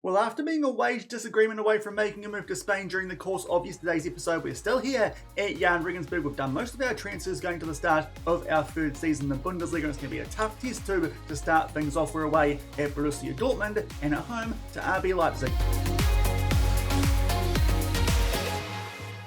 Well, after being a wage disagreement away from making a move to Spain during the course of yesterday's episode, we're still here at Jahn Regensburg. We've done most of our transfers going to the start of our third season in the Bundesliga. It's going to be a tough test too to start things off. We're away at Borussia Dortmund and at home to RB Leipzig.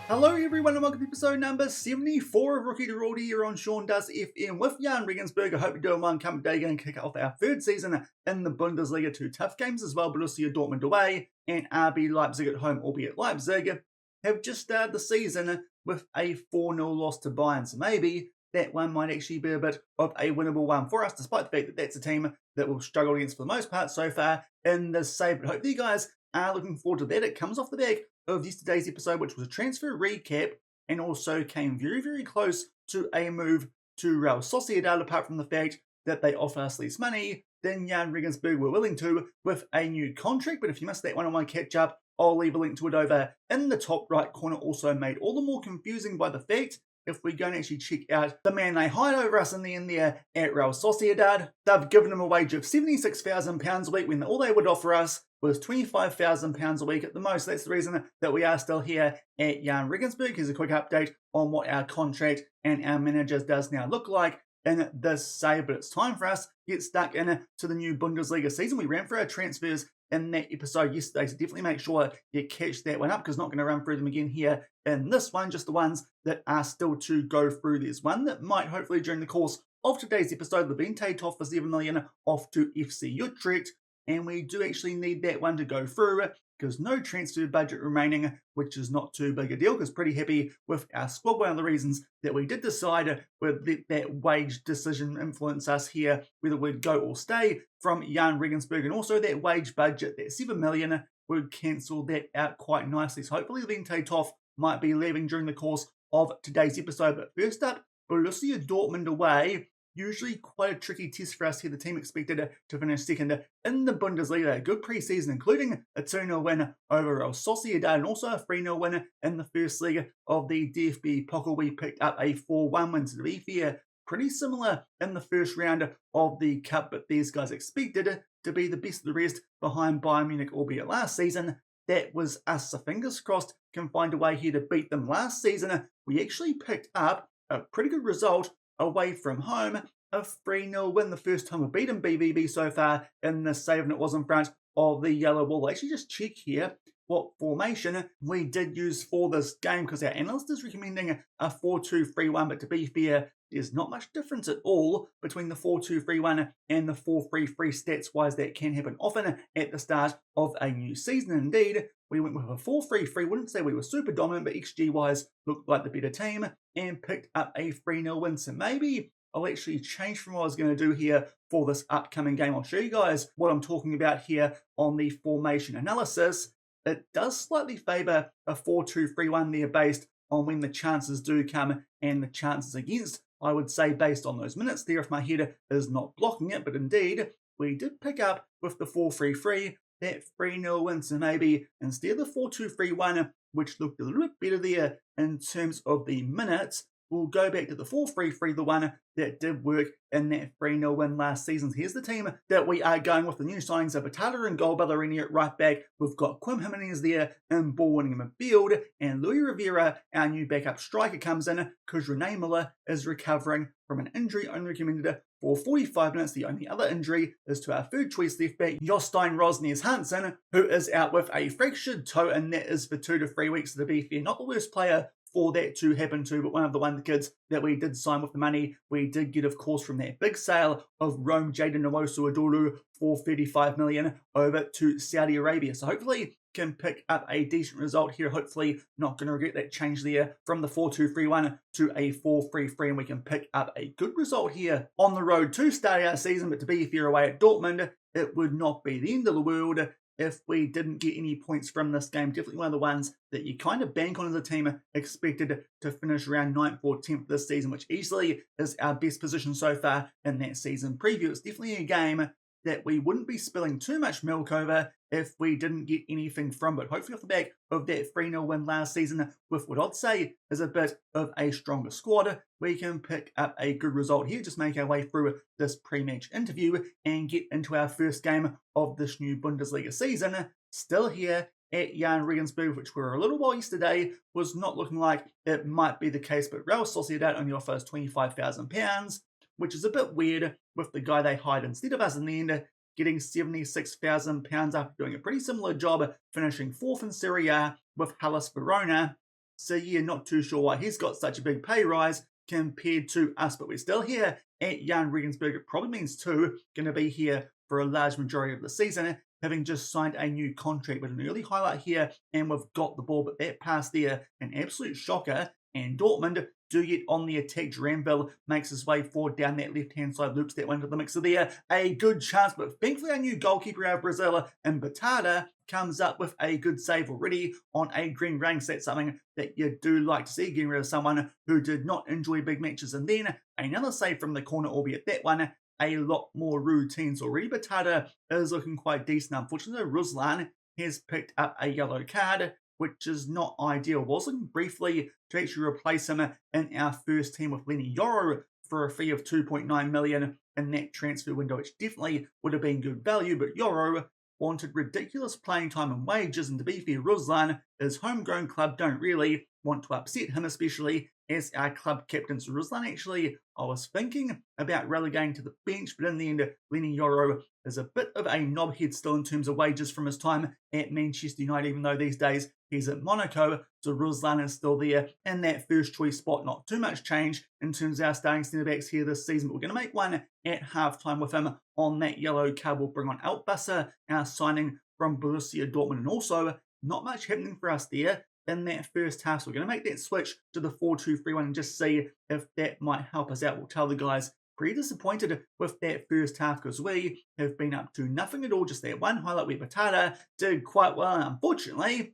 Hello everyone and welcome to episode number 74 of Rookie to Royalty here on Shaun Does FM with Jahn Regensburg. I hope you're doing well and come today going to kick off our third season in the Bundesliga. Two tough games as well, Borussia Dortmund away and RB Leipzig at home, albeit Leipzig have just started the season with a 4-0 loss to Bayern. So maybe that one might actually be a bit of a winnable one for us, despite the fact that that's a team that we've struggled against for the most part so far in this save. But hopefully you guys are looking forward to that. It comes off the back of yesterday's episode, which was a transfer recap and also came very, very close to a move to Real Sociedad, apart from the fact that they offer us less money than Jahn Regensburg were willing to with a new contract. But if you missed that one on my catch up, I'll leave a link to it over in the top right corner. Also made all the more confusing by the fact, if we go and actually check out the man they hired over us in the end there at Real Sociedad, they've given him a wage of £76,000 a week when all they would offer us was £25,000 a week at the most. That's the reason that we are still here at Jahn Regensburg. Here's a quick update on what our contract and our managers does now look like in this save. But it's time for us to get stuck into the new Bundesliga season. We ran through our transfers in that episode yesterday, so definitely make sure you catch that one up, because not going to run through them again here in this one, just the ones that are still to go through. There's one that might hopefully during the course of today's episode have been Tóth for 7 million off to FC Utrecht, and we do actually need that one to go through because no transfer budget remaining, which is not too big a deal, because pretty happy with our squad. One of the reasons that we did decide with that wage decision influence us here, whether we'd go or stay from Jahn Regensburg, and also that wage budget, that 7 million, would cancel that out quite nicely. So hopefully Tóth might be leaving during the course of today's episode. But first up, Borussia Dortmund away. Usually quite a tricky test for us here. The team expected to finish second in the Bundesliga. A good pre-season, including a 2-0 win over Real Sociedad and also a 3-0 win in the first leg of the DFB Pokal. We picked up a 4-1 win. To be fair, pretty similar in the first round of the Cup, but these guys expected to be the best of the rest behind Bayern Munich, albeit last season that was us. So fingers crossed can find a way here to beat them. Last season, we actually picked up a pretty good result away from home, a 3-0 win, the first time we've beaten BVB so far in this save, and it was in front of the yellow wall. Actually, just check here what formation we did use for this game, because our analyst is recommending a 4-2-3-1, but to be fair, there's not much difference at all between the 4-2-3-1 and the 4-3-3 stats-wise. That can happen often at the start of a new season. Indeed, we went with a 4-3-3. Wouldn't say we were super dominant, but XG-wise looked like the better team and picked up a 3-0 win. So maybe I'll actually change from what I was going to do here for this upcoming game. I'll show you guys what I'm talking about here on the formation analysis. It does slightly favour a 4-2-3-1 there based on when the chances do come and the chances against. I would say based on those minutes there, if my header is not blocking it. But indeed, we did pick up with the 4-3-3 that 3-0 win. So maybe instead of the 4-2-3-1, which looked a little bit better there in terms of the minutes, we'll go back to the 4-3-3, the one that did work in that 3-0 win last season. Here's the team that we are going with. The new signings of Batata and goal, Ballerini at right back. We've got Quim Jimenez there in ball winning midfield, and Louis Rivera, our new backup striker, comes in because Rene Müller is recovering from an injury only recommended for 45 minutes. The only other injury is to our third choice left back, Jostein Rosnes Hansen, who is out with a fractured toe, and that is for 2 to 3 weeks. To be fair, not the worst player for that to happen to, but one of the kids that we did sign with the money we did get, of course, from that big sale of Rome Jadon Nwosu-Adolu for 35 million over to Saudi Arabia. So hopefully can pick up a decent result here. Hopefully not going to regret that change there from the 4-2-3-1 to a 4-3-3, and we can pick up a good result here on the road to start our season. But to be fair, away at Dortmund, it would not be the end of the world if we didn't get any points from this game. Definitely one of the ones that you kind of bank on as a team, expected to finish around 9th or 10th this season, which easily is our best position so far in that season preview. It's definitely a game that we wouldn't be spilling too much milk over if we didn't get anything from it. Hopefully off the back of that 3-0 win last season with what I'd say is a bit of a stronger squad, we can pick up a good result here. Just make our way through this pre-match interview and get into our first game of this new Bundesliga season. still here at Jahn Regensburg, which we were a little while yesterday, was not looking like it might be the case, but Real Sociedad only offer us £25,000, which is a bit weird with the guy they hired instead of us in the end getting £76,000 after doing a pretty similar job, finishing 4th in Serie A with Hellas Verona. So yeah, not too sure why he's got such a big pay rise compared to us, but we're still here at Jahn Regensburg. It probably means too, going to be here for a large majority of the season, having just signed a new contract with an early highlight here, and we've got the ball, but that pass there, an absolute shocker, and Dortmund do get on the attack. Derailed makes his way forward down that left-hand side, loops that one to the mixer there. A good chance, but thankfully our new goalkeeper out of Brazil, and Batada, comes up with a good save already on a green ring. So that's something that you do like to see, getting rid of someone who did not enjoy big matches. And then another save from the corner, albeit that one a lot more routines already. Batada is looking quite decent. Unfortunately, Ruslan has picked up a yellow card, which is not ideal. Was looking briefly to actually replace him in our first team with Lenny Yoro for a fee of 2.9 million in that transfer window, which definitely would have been good value, but Yoro wanted ridiculous playing time and wages, and to be fair, Ruslan, his homegrown club, don't really want to upset him, especially as our club captain. So Ruslan, actually, I was thinking about relegating to the bench, but in the end, Lenny Yoro is a bit of a knobhead still in terms of wages from his time at Manchester United, even though these days he's at Monaco. So Ruslan is still there in that first choice spot. Not too much change in terms of our starting centre backs here this season, but we're going to make one at halftime with him on that yellow card. We'll bring on Altbasser, our signing from Borussia Dortmund, and also not much happening for us there in that first half. So we're going to make that switch to the 4-2-3-1 and just see if that might help us out. We'll tell the guys pretty disappointed with that first half because we have been up to nothing at all. Just that one highlight where Batada did quite well, and unfortunately,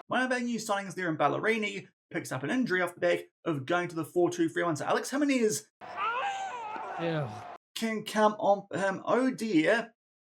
one of our new signings there in Ballerini picks up an injury off the back of going to the 4-2-3-1. So Alex Jimenez can come on for him. Oh dear.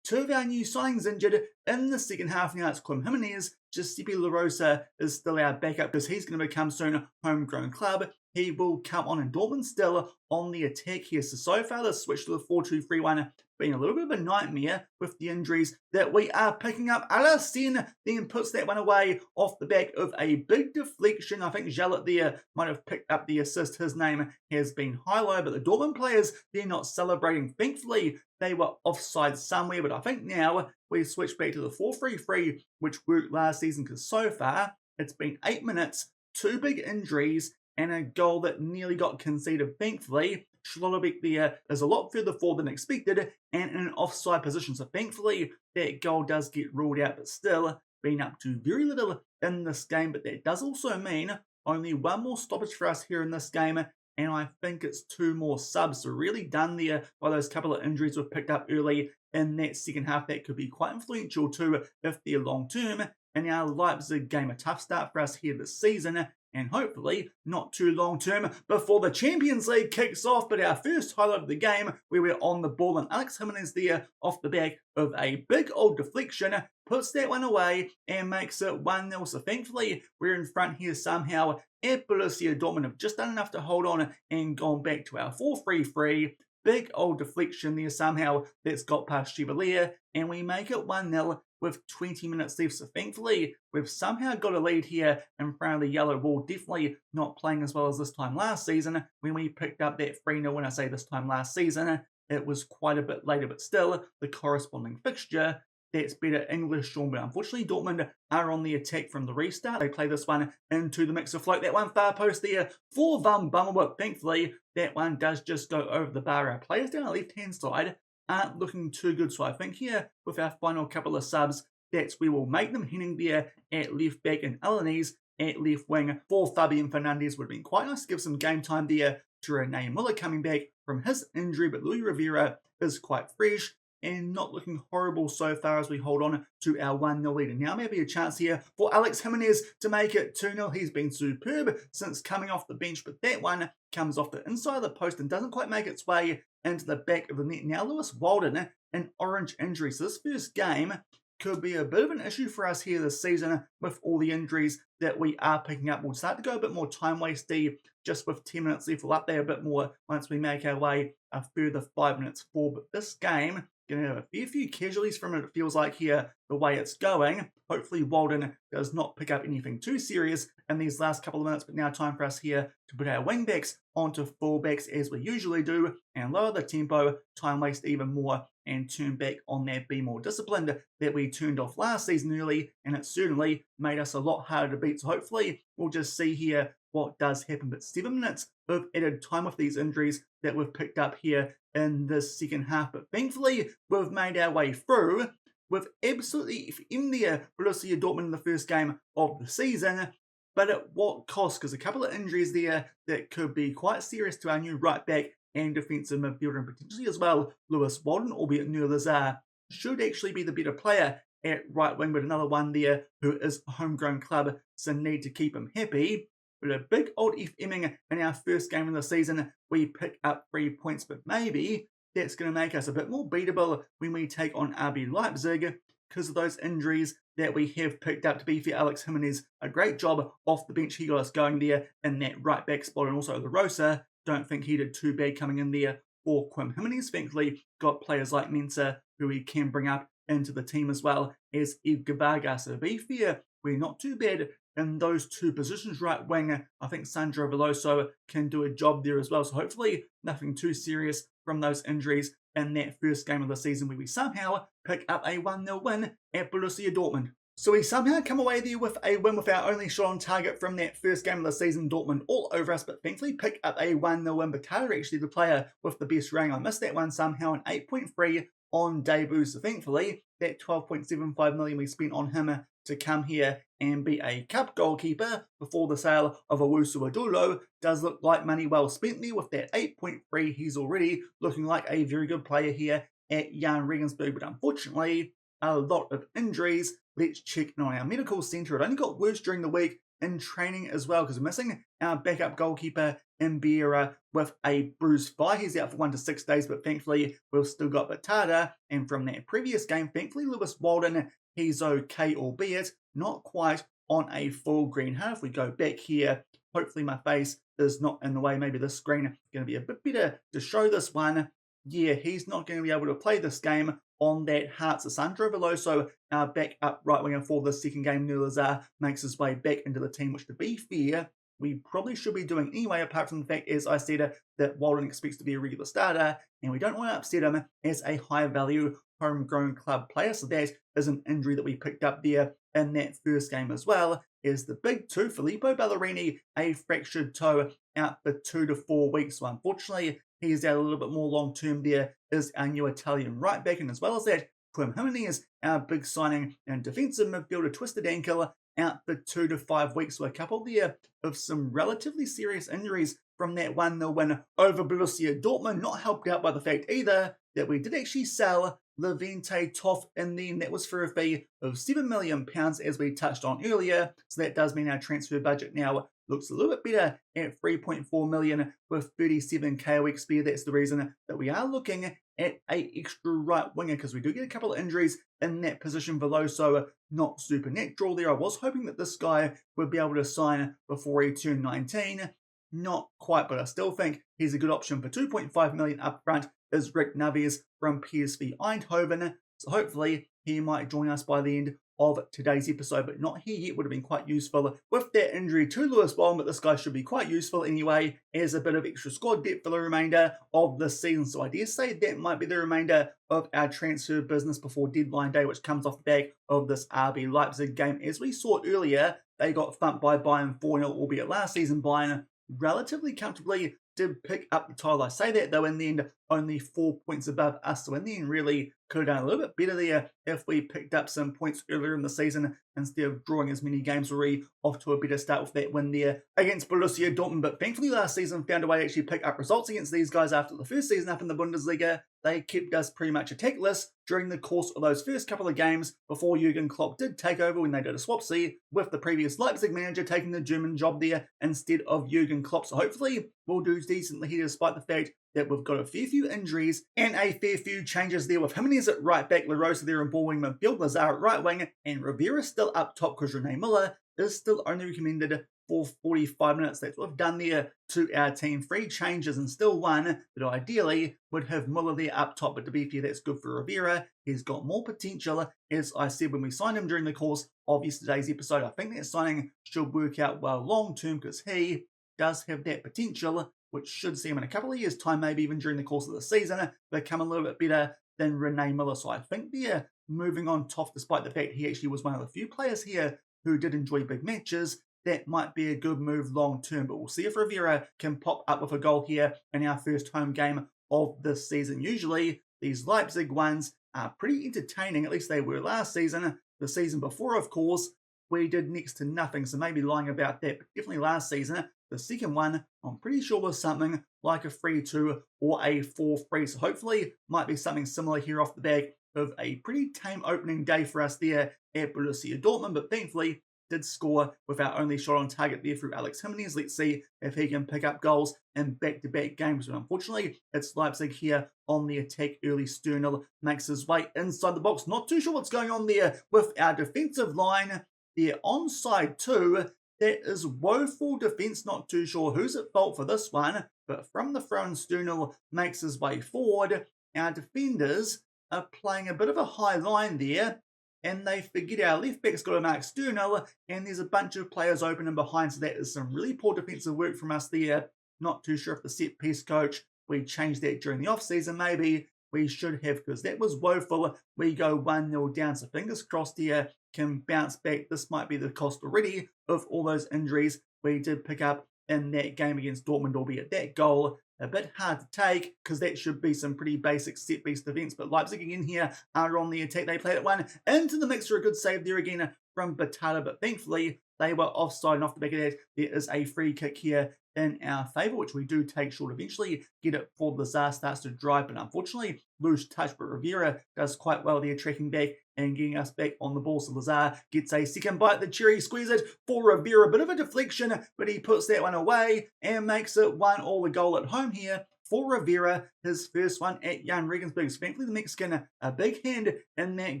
Two of our new signings injured in the second half. Now it's Clem Jimenez. Giuseppe La Rosa is still our backup because he's going to become soon homegrown club. He will come on, and Dortmund still on the attack here. So far the switch to the 4-2-3-1 being a little bit of a nightmare with the injuries that we are picking up. Alassin then puts that one away off the back of a big deflection. I think Jallet there might have picked up the assist. His name has been highlighted, but the Dortmund players, they're not celebrating. Thankfully, they were offside somewhere, but I think now we switch back to the 4-3-3, which worked last season, because so far it's been 8 minutes, 2 big injuries, and a goal that nearly got conceded. Thankfully, Schlotterbeck there is a lot further forward than expected and in an offside position. So thankfully, that goal does get ruled out, but still been up to very little in this game. But that does also mean only one more stoppage for us here in this game, and I think it's 2 more subs. So really done there by those couple of injuries we've picked up early in that second half. That could be quite influential too if they're long term. And our Leipzig game, a tough start for us here this season, and hopefully not too long term before the Champions League kicks off. But our first highlight of the game, where we're on the ball, and Alex Jimenez there off the back of a big old deflection puts that one away and makes it 1-0. So thankfully we're in front here somehow at Borussia Dortmund. Have just done enough to hold on and gone back to our 4-3-3. Big old deflection there somehow that's got past Chevalier, and we make it 1-0 with 20 minutes left. So thankfully, we've somehow got a lead here in front of the yellow wall. Definitely not playing as well as this time last season when we picked up that 3-0. When I say this time last season, it was quite a bit later, but still the corresponding fixture. That's better English, Shaun, but unfortunately Dortmund are on the attack from the restart. They play this one into the mixer, float that one far post there for Van Bummel, but thankfully that one does just go over the bar. Our players down the left-hand side aren't looking too good, so I think here with our final couple of subs, that's where we'll make them. Henning there at left back and Alanis at left wing for Fabian Fernandes. Would have been quite nice to give some game time there to Rene Muller coming back from his injury, but Louis Rivera is quite fresh and not looking horrible so far as we hold on to our 1-0 lead. And now maybe a chance here for Alex Jimenez to make it 2-0. He's been superb since coming off the bench, but that one comes off the inside of the post and doesn't quite make its way into the back of the net. Now Lewis Walden, an orange injury. So this first game could be a bit of an issue for us here this season with all the injuries that we are picking up. We'll start to go a bit more time wasty just with 10 minutes left. We'll up there a bit more once we make our way a further 5 minutes forward. But this game Going to have a fair few casualties from it feels like here, the way it's going. Hopefully Walden does not pick up anything too serious in these last couple of minutes, but now time for us here to put our wingbacks onto fullbacks as we usually do and lower the tempo, time waste even more, and turn back on that be more disciplined that we turned off last season early, and it certainly made us a lot harder to beat. So hopefully we'll just see here what does happen. But 7 minutes of added time with these injuries that we've picked up here in the second half. But thankfully we've made our way through with absolutely in there Borussia Dortmund in the first game of the season. But at what cost? Because a couple of injuries there that could be quite serious to our new right back and defensive midfielder, and potentially as well Lewis Walden, albeit Nur Lazar should actually be the better player at right wing, but another one there who is a homegrown club, so need to keep him happy. But a big old FMing in our first game of the season, we pick up 3 points, but maybe that's going to make us a bit more beatable when we take on RB Leipzig because of those injuries that we have picked up. To be fair, Alex Jimenez, a great job off the bench. He got us going there in that right back spot, and also the Rosa. Don't think he did too bad coming in there for Quim Jimenez. Thankfully, got players like Mensa who he can bring up into the team as well as Edgar Vargas. So to be fair, we're not too bad in those two positions. Right wing, I think Sandro Veloso can do a job there as well. So hopefully nothing too serious from those injuries in that first game of the season where we somehow pick up a 1-0 win at Borussia Dortmund. So we somehow come away there with a win with our only shot on target from that first game of the season, Dortmund all over us, but thankfully pick up a 1-0 win. Batata actually the player with the best rating. I missed that one somehow, an 8.3 on debut. So thankfully that 12.75 million we spent on him to come here and be a cup goalkeeper before the sale of Owusu Adulo does look like money well spent there. With that 8.3, he's already looking like a very good player here at Jahn Regensburg, but unfortunately a lot of injuries. Let's check in on our medical centre. It only got worse during the week in training as well because we're missing our backup goalkeeper in Biera with a bruised thigh. He's out for 1 to 6 days, but thankfully we've still got Batata. And from that previous game, thankfully Lewis Walden, he's okay, albeit not quite on a full green heart. If we go back here, hopefully my face is not in the way. Maybe the screen is going to be a bit better to show this one. Yeah, he's not going to be able to play this game on that heart. So Sandro Veloso, our back up right winger for the second game. Nur Lazar makes his way back into the team, which to be fair, we probably should be doing anyway, apart from the fact, as I said, that Walden expects to be a regular starter, and we don't want to upset him as a high-value homegrown club player. So that is an injury that we picked up there in that first game as well. Is the big two, Filippo Ballerini, a fractured toe, out for 2 to 4 weeks. So unfortunately, he's out a little bit more long-term there, is our new Italian right back, and as well as that, Quim Jimenez, our big signing and defensive midfielder, twisted ankle, out for 2 to 5 weeks. So a couple there of some relatively serious injuries from that 1-0 win over Borussia Dortmund, not helped out by the fact either that we did actually sell Levante Tóth in the end. That was for a fee of £7 million, as we touched on earlier. So that does mean our transfer budget now looks a little bit better at 3.4 million with 37k a week spare. That's the reason that we are looking at a extra right winger, because we do get a couple of injuries in that position. Veloso not supernatural there. I was hoping that this guy would be able to sign before he turned 19. Not quite, but I still think he's a good option. For 2.5 million up front is Rick Naves from PSV Eindhoven. So hopefully he might join us by the end of today's episode, but not here yet. Would have been quite useful with that injury to Lewis Walden, but this guy should be quite useful anyway as a bit of extra squad depth for the remainder of the season. So I dare say that might be the remainder of our transfer business before deadline day, which comes off the back of this RB Leipzig game. As we saw earlier, they got thumped by Bayern 4-0, albeit last season Bayern relatively comfortably did pick up the title. I say that though, in the end, only 4 points above us. So in the end, really could have done a little bit better there if we picked up some points earlier in the season instead of drawing as many games. We're off to a better start with that win there against Borussia Dortmund. But thankfully last season found a way to actually pick up results against these guys after the first season up in the Bundesliga. They kept us pretty much attackless during the course of those first couple of games before Jurgen Klopp did take over when they did a swapsy with the previous Leipzig manager taking the German job there instead of Jurgen Klopp. So hopefully we'll do decently here despite the fact that we've got a fair few injuries and a fair few changes there with Jimenez at right back, La Rosa there in ball wing midfield, Lazar at right wing, and Rivera still up top because Rene Miller is still only recommended for 45 minutes. That's what we've done there to our team. 3 changes and still one that ideally would have Muller there up top. But to be fair, that's good for Rivera. He's got more potential. As I said when we signed him during the course of yesterday's episode, I think that signing should work out well long term because he does have that potential, which should see him in a couple of years' time, maybe even during the course of the season, become a little bit better than Rene Miller. So I think they're moving on Tóth, despite the fact he actually was one of the few players here who did enjoy big matches. That might be a good move long term, but we'll see if Rivera can pop up with a goal here in our first home game of this season. Usually, these Leipzig ones are pretty entertaining, at least they were last season. The season before, of course, we did next to nothing, so maybe lying about that, but definitely last season. The second one, I'm pretty sure was something like a 3-2 or a 4-3, so hopefully might be something similar here off the back of a pretty tame opening day for us there at Borussia Dortmund, but thankfully did score with our only shot on target there through Alex Jimenez. Let's see if he can pick up goals in back-to-back games. But unfortunately, it's Leipzig here on the attack early. Sternl makes his way inside the box. Not too sure what's going on there with our defensive line. They're onside too. That is woeful defence. Not too sure who's at fault for this one. But from the front, Sternl makes his way forward. Our defenders are playing a bit of a high line there, and they forget our left back's got to mark Sternl, and there's a bunch of players open and behind, so that is some really poor defensive work from us there. Not too sure if the set piece coach, we changed that during the off-season, maybe we should have, because that was woeful. We go 1-0 down, so fingers crossed here can bounce back. This might be the cost already of all those injuries we did pick up in that game against Dortmund, albeit that goal a bit hard to take because that should be some pretty basic set-piece defence. But Leipzig again here are on the attack. They played it one into the mix for a good save there again from Batata, but thankfully they were offside, and off the back of that there is a free kick here in our favour, which we do take short. Eventually get it for Lazar, starts to drive, but unfortunately loose touch, but Rivera does quite well there, tracking back and getting us back on the ball. So Lazar gets a second bite, the cherry squeeze it for Rivera, a bit of a deflection, but he puts that one away and makes it 1-1 the goal at home here for Rivera, his first one at Jahn Regensburg. So thankfully the Mexican, a big hand in that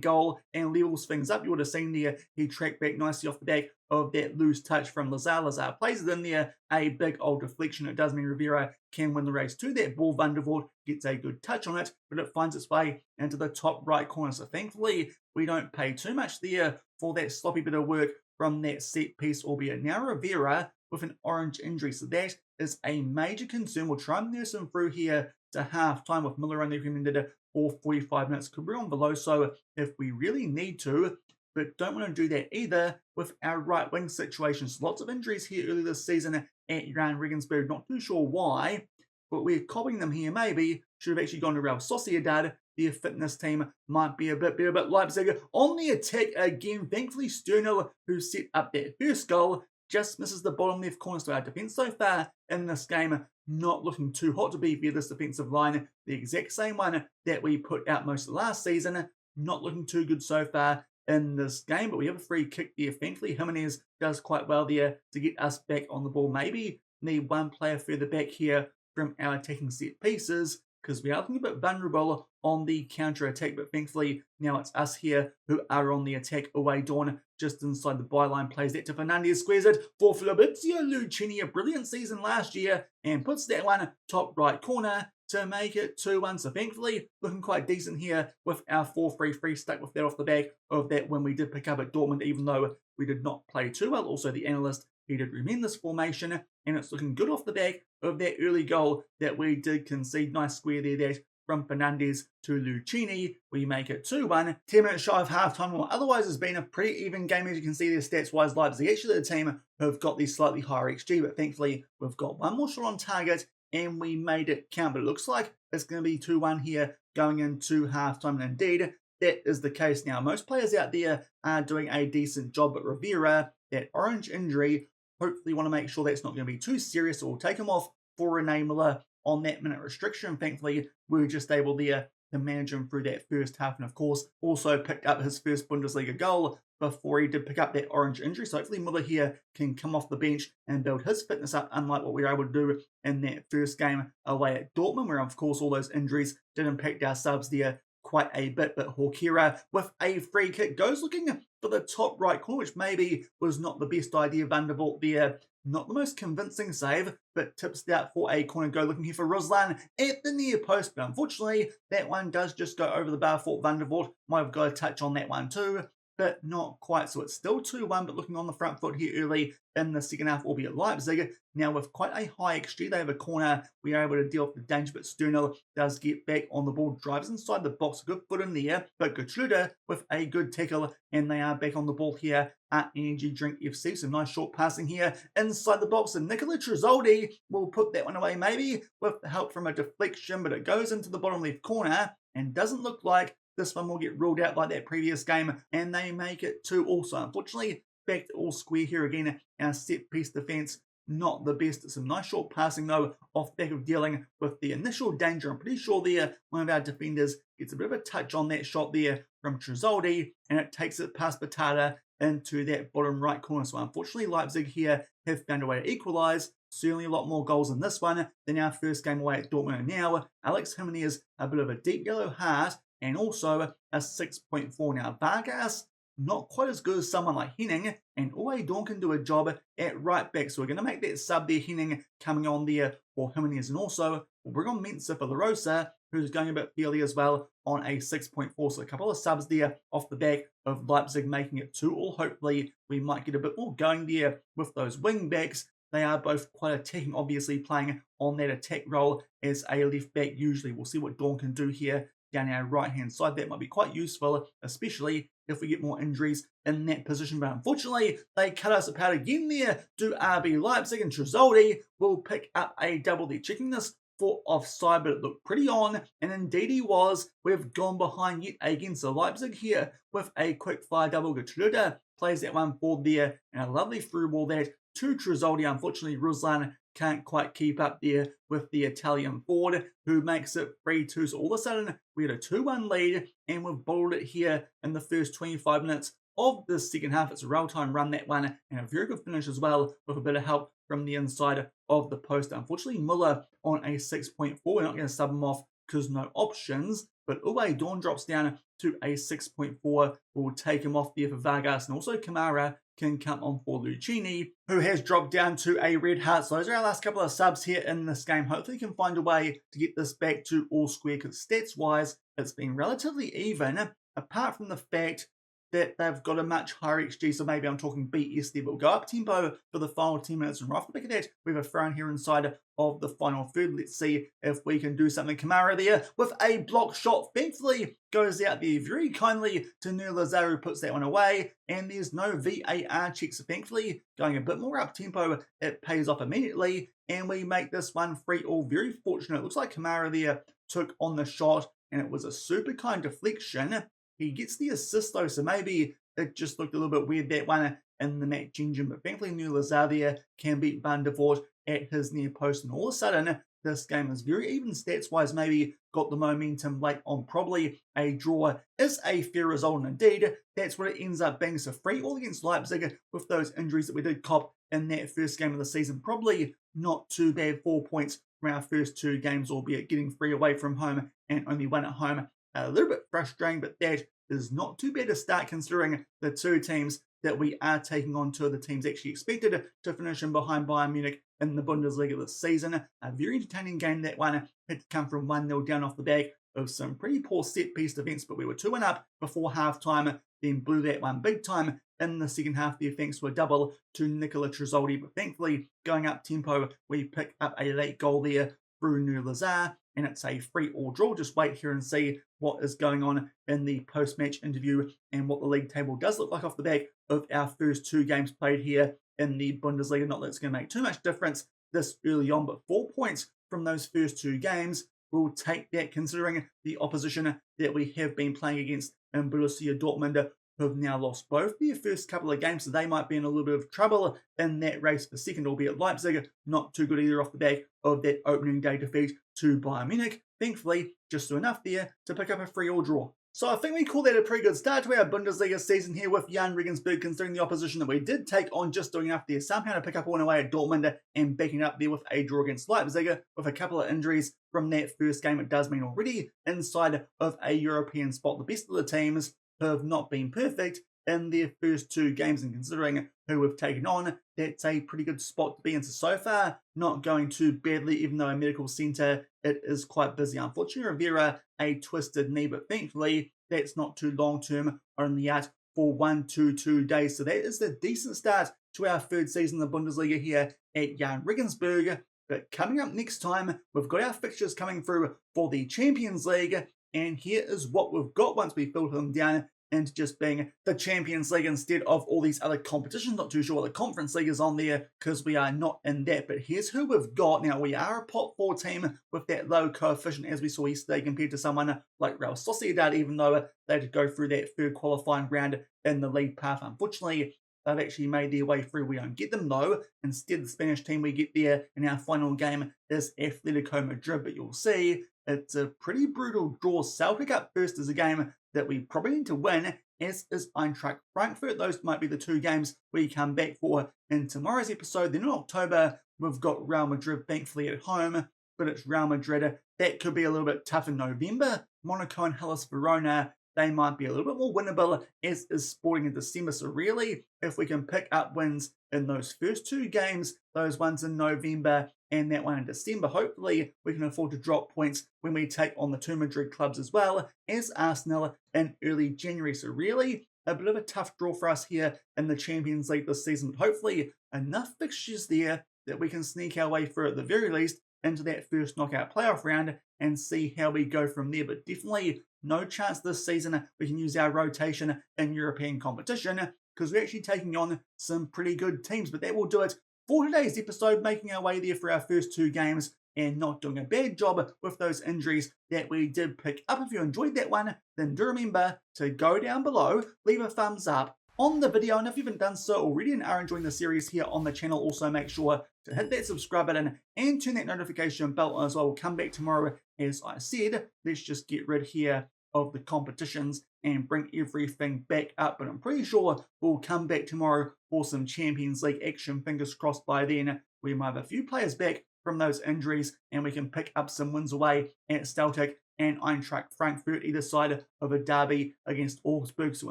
goal and levels things up. You would have seen there, he tracked back nicely off the back of that loose touch from Lazar. Lazar plays it in there, a big old deflection. It does mean Rivera can win the race to that ball. Van der Voort gets a good touch on it, but it finds its way into the top right corner. So thankfully, we don't pay too much there for that sloppy bit of work from that set piece, albeit now Rivera with an orange injury. So that is a major concern. We'll try and nurse him through here to half-time with Miller only recommended for 45 minutes. Could be on below, so if we really need to, but don't want to do that either with our right wing situations. Lots of injuries here early this season at Jahn Regensburg. Not too sure why, but we're copying them here maybe. Should have actually gone to Real Sociedad. Their fitness team might be a bit better, but Leipzig on the attack again. Thankfully, Sternl, who set up that first goal, just misses the bottom left corner. So our defence so far in this game not looking too hot to be fair. This defensive line, the exact same one that we put out most of last season, not looking too good so far in this game, but we have a free kick there. Thankfully, Jimenez does quite well there to get us back on the ball. Maybe need one player further back here from our attacking set pieces, because we are looking a bit vulnerable on the counter-attack, but thankfully now it's us here who are on the attack away. Dawn just inside the byline, plays that to Fernandez, squares it for Fabrizio Lucchini, a brilliant season last year, and puts that one top right corner to make it 2-1. So thankfully, looking quite decent here with our 4-3-3, stuck with that off the back of that when we did pick up at Dortmund, even though we did not play too well. Also, the analyst, he did recommend this formation, and it's looking good off the back of that early goal that we did concede. Nice square there, that from Fernandez to Lucchini. We make it 2-1. 10 minutes shy of halftime. Well, otherwise, it's been a pretty even game, as you can see there stats-wise. Leipzig actually the team who have got the slightly higher XG, but thankfully, we've got one more shot on target, and we made it count. But it looks like it's going to be 2-1 here going into halftime. And indeed, that is the case now. Most players out there are doing a decent job, but Rivera, that orange injury, hopefully want to make sure that's not going to be too serious, so we'll take him off for Rene Miller on that minute restriction. Thankfully, we were just able there to manage him through that first half, and of course, also picked up his first Bundesliga goal before he did pick up that orange injury. So hopefully Miller here can come off the bench and build his fitness up, unlike what we were able to do in that first game away at Dortmund, where of course all those injuries did impact our subs there quite a bit. But Hawkera with a free kick goes looking for the top right corner, which maybe was not the best idea. Van der Voort there Not the most convincing save, but tips it out for a corner go, looking here for Ruslan at the near post. But unfortunately, that one does just go over the bar for Van der Voort. Might have got a touch on that one too, but not quite. So it's still 2-1, but looking on the front foot here early in the second half, albeit Leipzig. Now with quite a high XG, they have a corner. We are able to deal with the danger, but Sternal does get back on the ball, drives inside the box, a good foot in there, but Gertrude with a good tackle, and they are back on the ball here at Energy Drink FC. Some nice short passing here inside the box, and Nicola Tresoldi will put that one away, maybe with the help from a deflection, but it goes into the bottom left corner, and doesn't look like this one will get ruled out like that previous game, and they make it 2 also. Unfortunately, back to all square here again. Our set piece defense, not the best. Some nice short passing though, off back of dealing with the initial danger. I'm pretty sure there one of our defenders gets a bit of a touch on that shot there from Tresoldi, and it takes it past Batata into that bottom right corner. So unfortunately, Leipzig here have found a way to equalise. Certainly a lot more goals in this one than our first game away at Dortmund. Now, Alex Jimenez, a bit of a deep yellow heart, and also a 6.4. Now, Vargas, not quite as good as someone like Henning, and Uwe Dorn can do a job at right back. So we're going to make that sub there, Henning coming on there for Jimenez, and also we'll bring on Mensah for La Rosa, who's going a bit fairly as well on a 6.4. So a couple of subs there off the back of Leipzig making it 2-2. Hopefully we might get a bit more going there with those wing backs. They are both quite attacking, obviously playing on that attack role as a left back usually. We'll see what Dorn can do here down our right hand side. That might be quite useful, especially if we get more injuries in that position. But unfortunately, they cut us apart again there. Do RB Leipzig, and Tresoldi will pick up a double. They're checking this for offside, but it looked pretty on, and indeed he was. We've gone behind yet again. So Leipzig here with a quick fire double. Gertrude plays that one forward there, and a lovely through ball that to Tresoldi. Unfortunately, Ruslan can't quite keep up there with the Italian forward, who makes it 3-2. So all of a sudden, we had a 2-1 lead, and we've bottled it here in the first 25 minutes of the second half. It's a real-time run, that one, and a very good finish as well, with a bit of help from the inside of the post. Unfortunately, Muller on a 6.4. We're not going to sub him off because no options, but Uwe Dorn drops down to a 6.4. We'll take him off there for Vargas, and also Kamara can come on for Lucchini, who has dropped down to a red heart. So those are our last couple of subs here in this game. Hopefully we can find a way to get this back to all square, because stats-wise, it's been relatively even, apart from the fact that they've got a much higher XG, so maybe I'm talking BS there, but we'll go up tempo for the final 10 minutes, and right off the back of that, we have a throw in here inside of the final third. Let's see if we can do something. Kamara there with a block shot, thankfully goes out there very kindly to Nur Lazar, who puts that one away, and there's no VAR checks, so thankfully going a bit more up tempo, it pays off immediately, and we make this one 3-3. Very fortunate. It looks like Kamara there took on the shot, and it was a super kind deflection. He gets the assist though, so maybe it just looked a little bit weird, that one in the match engine. But thankfully, Nur Lazar there can beat Van der Voort at his near post. And all of a sudden, this game is very even stats-wise. Maybe got the momentum late on. Probably a draw is a fair result. And indeed, that's what it ends up being. So 3-3 against Leipzig with those injuries that we did cop in that first game of the season. Probably not too bad. 4 points from our first 2 games, albeit getting 3 away from home and only 1 at home. A little bit frustrating, but that is not too bad to start, considering the 2 teams that we are taking on. 2 of the teams actually expected to finish in behind Bayern Munich in the Bundesliga this season. A very entertaining game, that one. Had to come from 1-0 down off the back of some pretty poor set-piece defence, but we were 2-1 up before half-time, then blew that one big time in the second half there, thanks to a double to Nicola Tresoldi. But thankfully, going up tempo, we pick up a late goal there through Nur Lazar, and it's a 3-3 draw. Just wait here and see what is going on in the post-match interview and what the league table does look like off the back of our first 2 games played here in the Bundesliga. Not that it's going to make too much difference this early on, but 4 points from those first 2 games. We'll take that, considering the opposition that we have been playing against in Borussia Dortmund, who have now lost both their first couple of games, so they might be in a little bit of trouble in that race for second, albeit Leipzig not too good either off the back of that opening day defeat to Bayern Munich. Thankfully, just enough there to pick up a 3-3 draw. So I think we call that a pretty good start to our Bundesliga season here with Jahn Regensburg, considering the opposition that we did take on, just doing enough there somehow to pick up one away at Dortmund and backing up there with a draw against Leipzig. With a couple of injuries from that first game, it does mean already inside of a European spot. The best of the teams have not been perfect, in their first 2 games, and considering who we've taken on, that's a pretty good spot to be in. So far, not going too badly, even though a medical centre, it is quite busy. Unfortunately, Rivera, a twisted knee, but thankfully, that's not too long-term, only out for 1 to 2 days. So that is a decent start to our 3rd season in the Bundesliga here at Jahn Regensburg. But coming up next time, we've got our fixtures coming through for the Champions League, and here is what we've got once we filter them down into just being the Champions League instead of all these other competitions. Not too sure what the Conference League is on there because we are not in that, but here's who we've got. Now, we are a pot 4 team with that low coefficient as we saw yesterday compared to someone like Real Sociedad, even though they had to go through that 3rd qualifying round in the league path. Unfortunately, they've actually made their way through. We don't get them though. Instead, the Spanish team we get there in our final game is Atletico Madrid, but you'll see it's a pretty brutal draw. Celtic up first is a game that we probably need to win, as is Eintracht Frankfurt. Those might be the 2 games we come back for in tomorrow's episode. Then in October, we've got Real Madrid, thankfully at home, but it's Real Madrid. That could be a little bit tough in November. Monaco and Hellas Verona, they might be a little bit more winnable, as is Sporting in December. So really, if we can pick up wins in those first 2 games, those ones in November and that one in December, hopefully we can afford to drop points when we take on the 2 Madrid clubs as well as Arsenal in early January. So really, a bit of a tough draw for us here in the Champions League this season, but hopefully enough fixtures there that we can sneak our way through at the very least into that first knockout playoff round and see how we go from there. But definitely no chance this season we can use our rotation in European competition because we're actually taking on some pretty good teams. But that will do it for today's episode, making our way there for our first 2 games and not doing a bad job with those injuries that we did pick up. If you enjoyed that one, then do remember to go down below, leave a thumbs up on the video, and if you haven't done so already and are enjoying the series here on the channel, also make sure to hit that subscribe button and turn that notification bell on as well. We'll come back tomorrow, as I said. Let's just get rid here of the competitions and bring everything back up, but I'm pretty sure we'll come back tomorrow for some Champions League action. Fingers crossed by then we might have a few players back from those injuries and we can pick up some wins away at Celtic and Eintracht Frankfurt, either side of a derby against Augsburg. So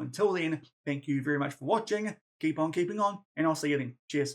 until then, thank you very much for watching, keep on keeping on, and I'll see you then. Cheers.